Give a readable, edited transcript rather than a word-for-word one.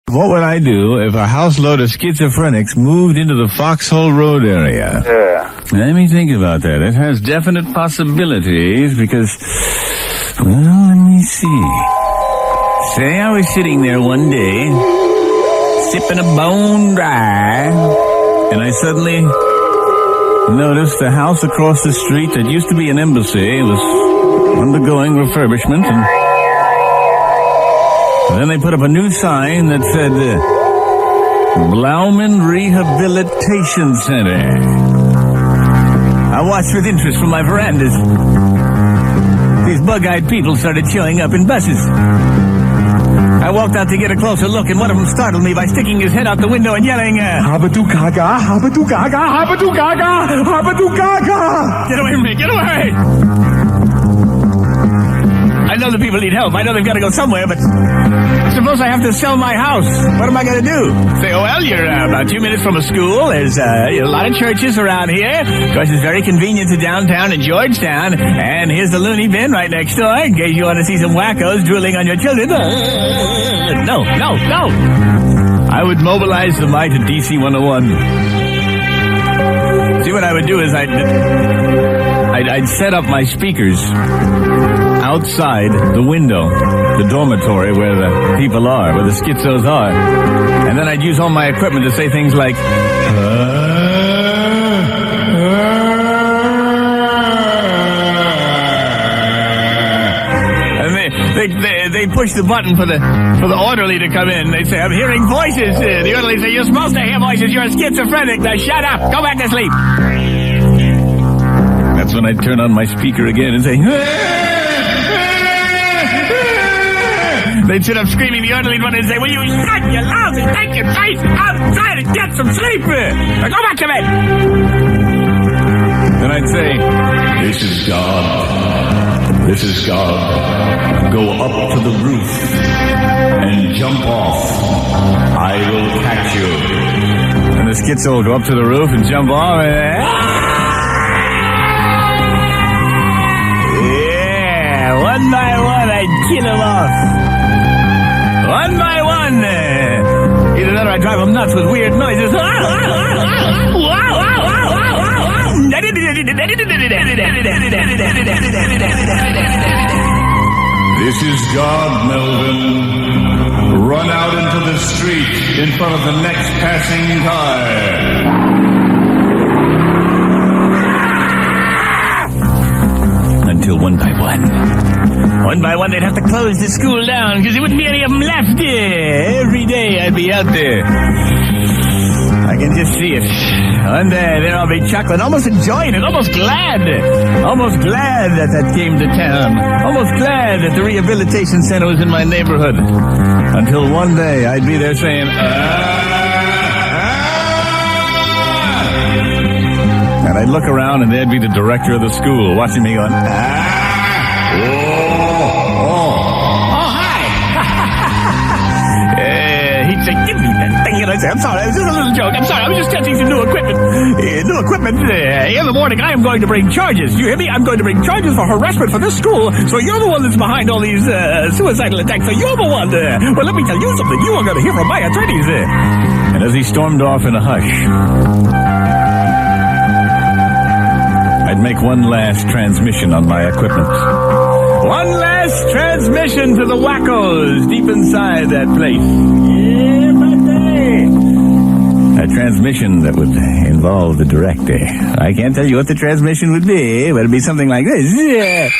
What would I do if a house load of schizophrenics moved into the Foxhall Road area? Yeah. Let me think about that. It has definite possibilities because, well, let me see. Say I was sitting there one day, sipping a bone dry, and I suddenly noticed the house across the street that used to be an embassy was undergoing refurbishment, and then they put up a new sign that said, Blauman Rehabilitation Center. I watched with interest from my verandas. These bug-eyed people started showing up in buses. I walked out to get a closer look, and one of them startled me by sticking his head out the window and yelling, Habadu Gaga, Habadu Gaga, Habadu Gaga, Habadu Gaga! Get away from me, get away! I know the people need help. I know they've got to go somewhere, but suppose I have to sell my house. What am I going to do? Say, oh, well, you're about 2 minutes from a school. There's a lot of churches around here. Of course, it's very convenient to downtown in Georgetown. And here's the loony bin right next door in case you want to see some wackos drooling on your children. No. I would mobilize the might of DC 101. See, what I would do is I'd set up my speakers outside the window, the dormitory where the people are, where the schizos are. And then I'd use all my equipment to say things like, and they push the button for the orderly to come in. They say, I'm hearing voices. The orderly say, you're supposed to hear voices. You're a schizophrenic. Now shut up. Go back to sleep. That's when I'd turn on my speaker again and say, they'd sit up screaming. The orderly would say, will you shut your lousy, take your face outside and get some sleep? Now go back to bed. Then I'd say, this is God. This is God. Go up to the roof and jump off. I will catch you. And the schizo will go up to the roof and jump off and... one by one, I'd kill them off. One by one. Either that or I drive them nuts with weird noises. This is God, Melvin. Run out into the street in front of the next passing car. Until one by one, they'd have to close the school down because there wouldn't be any of them left. Every day I'd be out there. I can just see it. One day they'd all be chuckling, almost enjoying it, almost glad that came to town. Almost glad that the rehabilitation center was in my neighborhood. Until one day I'd be there saying, and I'd look around and there'd be the director of the school watching me going, he'd say, give me that thing. And I'd say, I'm sorry, it was just a little joke. I'm sorry, I was just testing some new equipment. In the morning, I am going to bring charges. You hear me? I'm going to bring charges for harassment for this school. So you're the one that's behind all these suicidal attacks. So you're the one. Well, let me tell you something. You are going to hear from my attorneys. And as he stormed off in a hush, I'd make one last transmission on my equipment. One last transmission to the wackos deep inside that place. Yeah, buddy. A transmission that would involve the director. I can't tell you what the transmission would be, but it'd be something like this. Yeah.